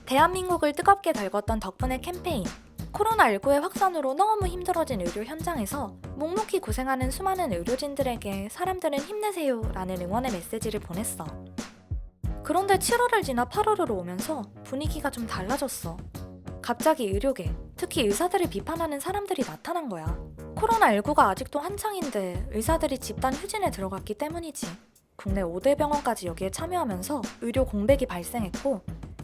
대한민국을 뜨겁게 달궜던 덕분에 캠페인. 코로나19의 확산으로 너무 힘들어진 의료 현장에서 묵묵히 고생하는 수많은 의료진들에게 사람들은 힘내세요 라는 응원의 메시지를 보냈어. 그런데 7월을 지나 8월으로 오면서 분위기가 좀 달라졌어. 갑자기 의료계, 특히 의사들을 비판하는 사람들이 나타난 거야. 코로나19가 아직도 한창인데 의사들이 집단 휴진에 들어갔기 때문이지. 국내 5대 병원까지 여기에 참여하면서 의료 공백이 발생했고,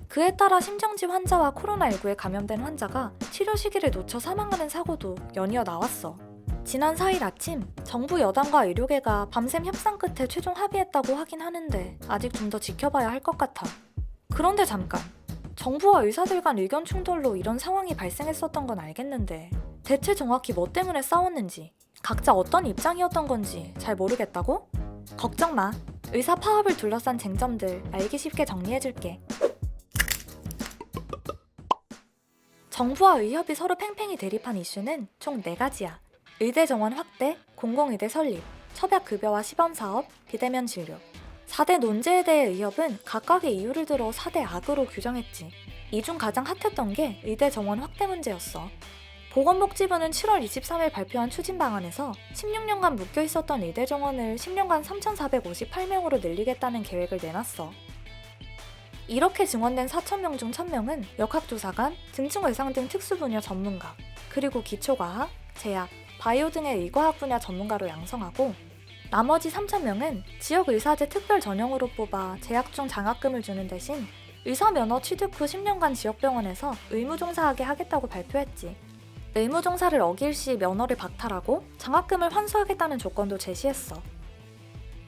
그에 따라 심정지 환자와 코로나19에 감염된 환자가 치료 시기를 놓쳐 사망하는 사고도 연이어 나왔어. 지난 4일 아침, 정부 여당과 의료계가 밤샘 협상 끝에 최종 합의했다고 하긴 하는데 아직 좀 더 지켜봐야 할 것 같아. 그런데 잠깐, 정부와 의사들 간 의견 충돌로 이런 상황이 발생했었던 건 알겠는데 대체 정확히 뭐 때문에 싸웠는지, 각자 어떤 입장이었던 건지 잘 모르겠다고? 걱정 마. 의사 파업을 둘러싼 쟁점들 알기 쉽게 정리해줄게. 정부와 의협이 서로 팽팽히 대립한 이슈는 총 4가지야. 의대 정원 확대, 공공의대 설립, 처벽급여와 시범사업, 비대면 진료. 4대 논제에 대해 의협은 각각의 이유를 들어 4대 악으로 규정했지. 이 중 가장 핫했던 게 의대 정원 확대 문제였어. 보건복지부는 7월 23일 발표한 추진 방안에서 16년간 묶여 있었던 의대 정원을 10년간 3,458명으로 늘리겠다는 계획을 내놨어. 이렇게 증원된 4,000명 중 1,000명은 역학조사관, 등증의상 등 특수분야 전문가, 그리고 기초과학, 제약, 바이오 등의 의과학 분야 전문가로 양성하고, 나머지 3,000명은 지역의사제 특별 전형으로 뽑아 재학 중 장학금을 주는 대신 의사 면허 취득 후 10년간 지역병원에서 의무종사하게 하겠다고 발표했지. 의무종사를 어길 시 면허를 박탈하고 장학금을 환수하겠다는 조건도 제시했어.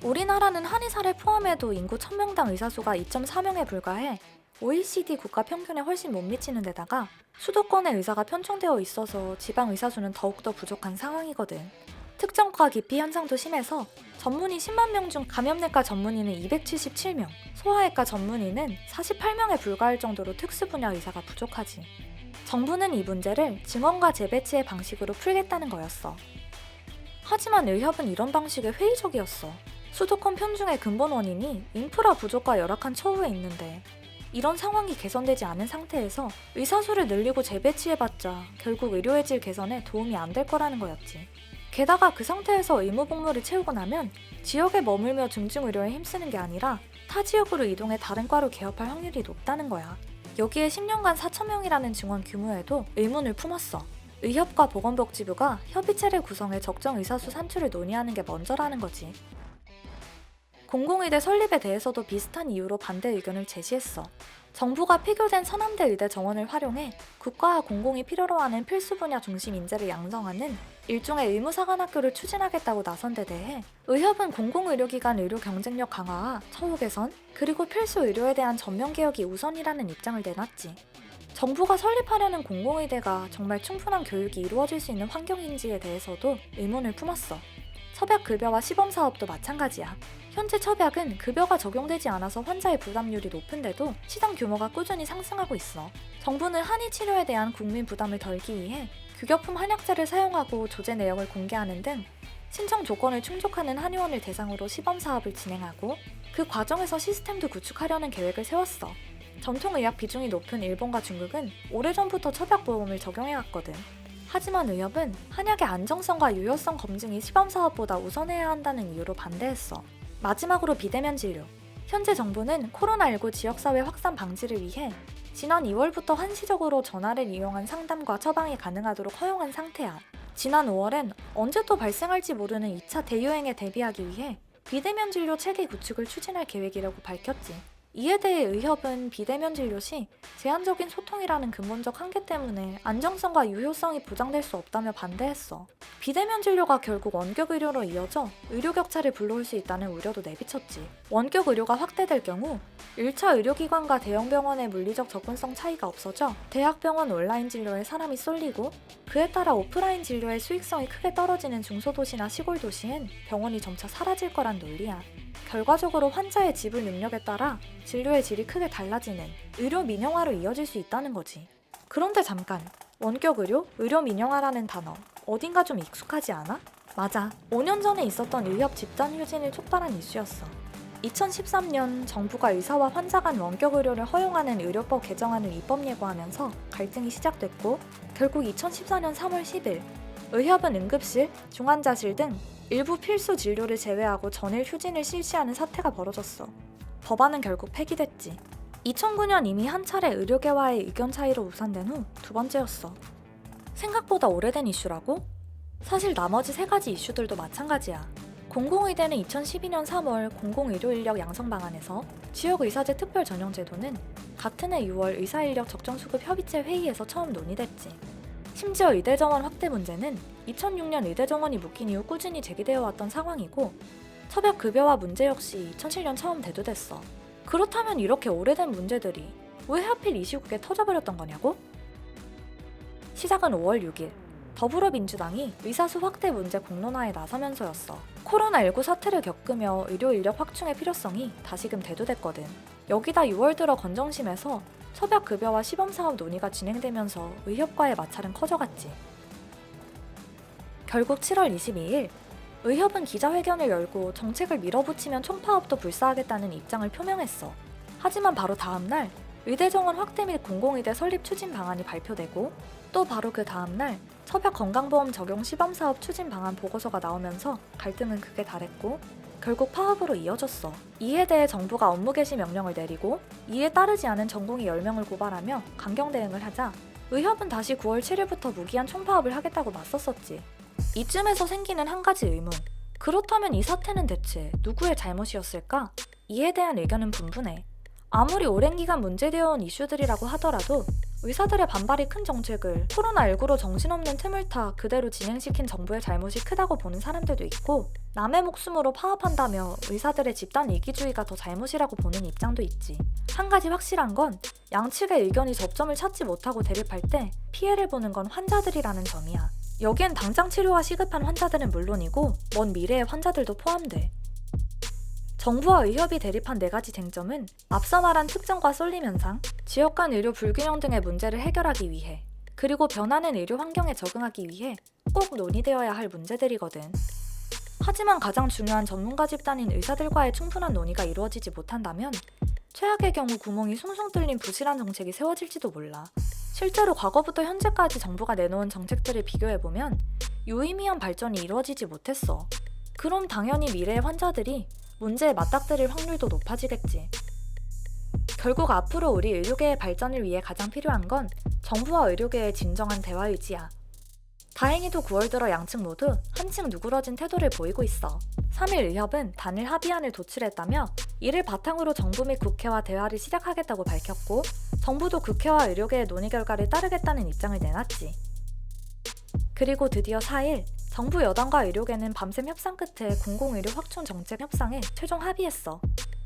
우리나라는 한의사를 포함해도 인구 1,000명당 의사 수가 2.4명에 불과해 OECD 국가 평균에 훨씬 못 미치는 데다가 수도권에 의사가 편중되어 있어서 지방 의사 수는 더욱더 부족한 상황이거든. 특정과 기피 현상도 심해서 전문의 10만 명 중 감염내과 전문의는 277명, 소아외과 전문의는 48명에 불과할 정도로 특수 분야 의사가 부족하지. 정부는 이 문제를 증원과 재배치의 방식으로 풀겠다는 거였어. 하지만 의협은 이런 방식에 회의적이었어. 수도권 편중의 근본 원인이 인프라 부족과 열악한 처우에 있는데 이런 상황이 개선되지 않은 상태에서 의사 수를 늘리고 재배치해봤자 결국 의료의 질 개선에 도움이 안 될 거라는 거였지. 게다가 그 상태에서 의무 복무를 채우고 나면 지역에 머물며 중증의료에 힘쓰는 게 아니라 타 지역으로 이동해 다른 과로 개업할 확률이 높다는 거야. 여기에 10년간 4,000명이라는 증원 규모에도 의문을 품었어. 의협과 보건복지부가 협의체를 구성해 적정 의사수 산출을 논의하는 게 먼저라는 거지. 공공의대 설립에 대해서도 비슷한 이유로 반대 의견을 제시했어. 정부가 폐교된 서남대 의대 정원을 활용해 국가와 공공이 필요로 하는 필수 분야 중심 인재를 양성하는 일종의 의무사관학교를 추진하겠다고 나선 데 대해 의협은 공공의료기관 의료 경쟁력 강화와 처우 개선, 그리고 필수 의료에 대한 전면개혁이 우선이라는 입장을 내놨지. 정부가 설립하려는 공공의대가 정말 충분한 교육이 이루어질 수 있는 환경인지에 대해서도 의문을 품었어. 처벽급여와 시범사업도 마찬가지야. 현재 처벽은 급여가 적용되지 않아서 환자의 부담률이 높은데도 시장 규모가 꾸준히 상승하고 있어. 정부는 한의 치료에 대한 국민 부담을 덜기 위해 규격품 한약재를 사용하고 조제 내역을 공개하는 등 신청 조건을 충족하는 한의원을 대상으로 시범사업을 진행하고 그 과정에서 시스템도 구축하려는 계획을 세웠어. 전통의학 비중이 높은 일본과 중국은 오래전부터 처벽보험을 적용해왔거든. 하지만 의협은 한약의 안정성과 유효성 검증이 시범사업보다 우선해야 한다는 이유로 반대했어. 마지막으로 비대면 진료. 현재 정부는 코로나19 지역사회 확산 방지를 위해 지난 2월부터 한시적으로 전화를 이용한 상담과 처방이 가능하도록 허용한 상태야. 지난 5월엔 언제 또 발생할지 모르는 2차 대유행에 대비하기 위해 비대면 진료 체계 구축을 추진할 계획이라고 밝혔지. 이에 대해 의협은 비대면 진료 시 제한적인 소통이라는 근본적 한계 때문에 안정성과 유효성이 보장될 수 없다며 반대했어. 비대면 진료가 결국 원격 의료로 이어져 의료 격차를 불러올 수 있다는 우려도 내비쳤지. 원격 의료가 확대될 경우 1차 의료기관과 대형 병원의 물리적 접근성 차이가 없어져 대학병원 온라인 진료에 사람이 쏠리고 그에 따라 오프라인 진료의 수익성이 크게 떨어지는 중소도시나 시골도시엔 병원이 점차 사라질 거란 논리야. 결과적으로 환자의 지불 능력에 따라 진료의 질이 크게 달라지는 의료 민영화로 이어질 수 있다는 거지. 그런데 잠깐, 원격 의료, 의료 민영화라는 단어 어딘가 좀 익숙하지 않아? 맞아, 5년 전에 있었던 의협 집단 휴진을 촉발한 이슈였어. 2013년 정부가 의사와 환자 간 원격 의료를 허용하는 의료법 개정안을 입법 예고하면서 갈등이 시작됐고, 결국 2014년 3월 10일 의협은 응급실, 중환자실 등 일부 필수 진료를 제외하고 전일 휴진을 실시하는 사태가 벌어졌어. 법안은 결국 폐기됐지. 2009년 이미 한 차례 의료계와의 의견 차이로 무산된 후 두 번째였어. 생각보다 오래된 이슈라고? 사실 나머지 세 가지 이슈들도 마찬가지야. 공공의대는 2012년 3월 공공의료인력 양성 방안에서 지역의사제 특별 전형제도는 같은 해 6월 의사인력 적정수급 협의체 회의에서 처음 논의됐지. 심지어 의대 정원 확대 문제는 2006년 의대 정원이 묶인 이후 꾸준히 제기되어 왔던 상황이고, 처벽 급여화 문제 역시 2007년 처음 대두됐어. 그렇다면 이렇게 오래된 문제들이 왜 하필 이 시국에 터져버렸던 거냐고? 시작은 5월 6일 더불어민주당이 의사수 확대 문제 공론화에 나서면서였어. 코로나19 사태를 겪으며 의료 인력 확충의 필요성이 다시금 대두됐거든. 여기다 6월 들어 건정심에서 처벽 급여와 시범사업 논의가 진행되면서 의협과의 마찰은 커져갔지. 결국 7월 22일 의협은 기자회견을 열고 정책을 밀어붙이면 총파업도 불사하겠다는 입장을 표명했어. 하지만 바로 다음날 의대 정원 확대 및 공공의대 설립 추진 방안이 발표되고, 또 바로 그 다음날 처벽 건강보험 적용 시범사업 추진 방안 보고서가 나오면서 갈등은 극에 달했고, 결국 파업으로 이어졌어. 이에 대해 정부가 업무 개시 명령을 내리고, 이에 따르지 않은 전공의 10명을 고발하며 강경 대응을 하자 의협은 다시 9월 7일부터 무기한 총파업을 하겠다고 맞섰었지. 이쯤에서 생기는 한 가지 의문. 그렇다면 이 사태는 대체 누구의 잘못이었을까? 이에 대한 의견은 분분해. 아무리 오랜 기간 문제되어 온 이슈들이라고 하더라도 의사들의 반발이 큰 정책을 코로나19로 정신없는 틈을 타 그대로 진행시킨 정부의 잘못이 크다고 보는 사람들도 있고, 남의 목숨으로 파업한다며 의사들의 집단 이기주의가 더 잘못이라고 보는 입장도 있지. 한 가지 확실한 건 양측의 의견이 접점을 찾지 못하고 대립할 때 피해를 보는 건 환자들이라는 점이야. 여기엔 당장 치료가 시급한 환자들은 물론이고 먼 미래의 환자들도 포함돼. 정부와 의협이 대립한 네 가지 쟁점은 앞서 말한 특정과 쏠림 현상, 지역 간 의료 불균형 등의 문제를 해결하기 위해, 그리고 변하는 의료 환경에 적응하기 위해 꼭 논의되어야 할 문제들이거든. 하지만 가장 중요한 전문가 집단인 의사들과의 충분한 논의가 이루어지지 못한다면 최악의 경우 구멍이 숭숭 뚫린 부실한 정책이 세워질지도 몰라. 실제로 과거부터 현재까지 정부가 내놓은 정책들을 비교해보면 유의미한 발전이 이루어지지 못했어. 그럼 당연히 미래의 환자들이 문제에 맞닥뜨릴 확률도 높아지겠지. 결국 앞으로 우리 의료계의 발전을 위해 가장 필요한 건 정부와 의료계의 진정한 대화 의지야. 다행히도 9월 들어 양측 모두 한층 누그러진 태도를 보이고 있어. 3일 의협은 단일 합의안을 도출했다며 이를 바탕으로 정부 및 국회와 대화를 시작하겠다고 밝혔고, 정부도 국회와 의료계의 논의 결과를 따르겠다는 입장을 내놨지. 그리고 드디어 4일 정부 여당과 의료계는 밤샘 협상 끝에 공공의료 확충 정책 협상에 최종 합의했어.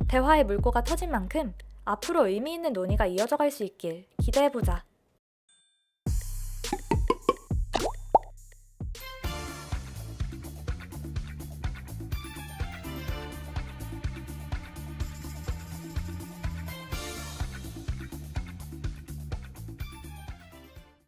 대화의 물꼬가 터진 만큼 앞으로 의미 있는 논의가 이어져 갈 수 있길 기대해보자.